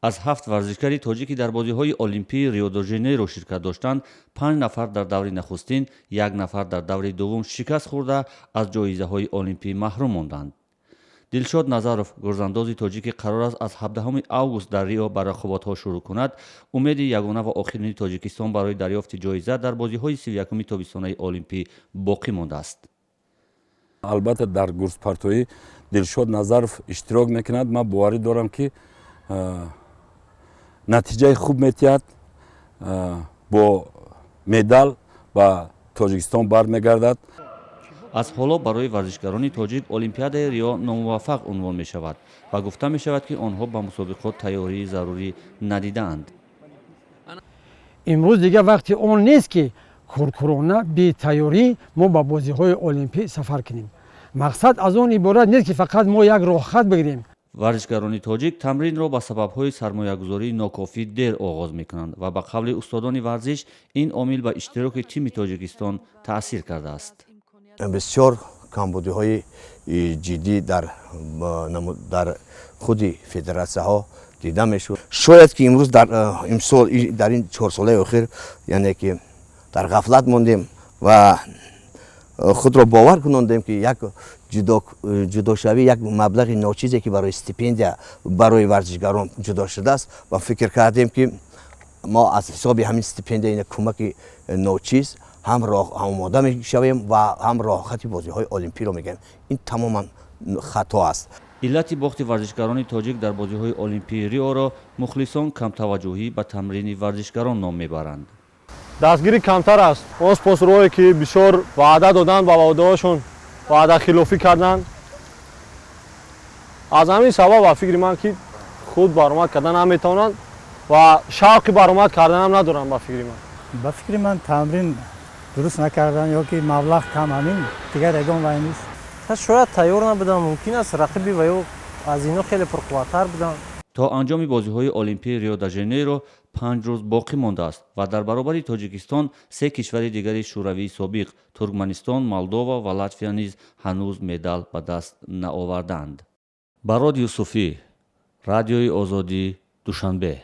аз 7 варзишгари тоҷик ки дар бозиҳои олимпии Рио-де-Жанейро ширкат доштанд, 5 нафар дар даври нахустин, 1 нафар дар даври дуввум шикаст хӯрда аз ҷоизаҳои олимпӣ маҳрум монданд. дилшод назаров, гурзандози тоҷик ки қарор аст аз 17 август дар Рио ба рақобатҳо шурӯъ кунад, умеди ягона ва охирини Тоҷикистон барои дарёфти ҷоиза дар бозиҳои 31-уми тобистонаи олимпӣ боқӣ мондааст. албатта дар гурзпартоӣ дилшод назаров иштирок мекунад. ман боварӣ дорам ки натиҷаи хуб метиҳад, бо медал ба Тоҷикистон бармегардад. аз ҳоло барои варзишгарони тоҷик олимпиадаи Рио номуваффақ унвон мешавад ва гуфта мешавад ки онҳо ба мусобиқот тайёрии зарурӣ надидаанд. имрӯз дигар вақти он нест ки куркурона бетайёрӣ мо ба бозиҳои олимпӣ сафар кунем. мақсад аз он иборат нест ки фақат мо як роҳхат бигирем. варзишгарони тоҷик тамринро ба сабабҳои сармоягузории нокофӣ дер оғоз мекунанд ва ба қавли устодони варзиш ин омил ба иштироки тими Тоҷикистон таъсир кардааст. бисёр камбудиҳои ҷиддӣ дар худи федератсияҳо дида мешуд. шояд ки имрӯз имсол дар ин 4 солаи охир яъне ки дар ғафлат мондем ва худро бовар кунондем ки як ҷудошавӣ як маблағи ночизе ки барои стипендия барои варзишгарон ҷудо шудааст ва фикр кардем ки мо аз ҳисоби ҳамин стипендия кӯмаки ночиз ҳам омода мешавем ва ҳам роҳхати бозиҳои олимпиро мегирем. ин тамоман хато аст. иллати бохти варзишгарони тоҷик дар бозиҳои олимпии Риоро мухлисон камтаваҷҷӯҳӣ ба тамрини варзишгарон ном мебаранд. дастгирӣ камтар аст. он спонсорҳое ки бисёр ваъда доданд ба ваъдаҳошон ваъдахилофӣ карданд. аз ҳамин сабаб ба фикри ман ки худ баромад кардан наметавонанд ва шавқи баромад карданам надоранд. ба фикри ман тамрин дуруст накардан ёки маблағ кам, ҳамин дигар ягон вай нест. шояд тайёр набудам, мумкин аст рақиби ва ё аз ино хеле пурқувваттар будам. то анҷоми бозиҳои олимпии Рио-де-Жанейро 5 рӯз боқӣ мондааст ва дар баробари Тоҷикистон 3 кишвари дигари шӯравии собиқ Туркманистон, Молдова ва Латвия низ ҳанӯз медал ба даст наовардаанд. Барод Юсуфӣ, Радиои Озодӣ, Душанбе.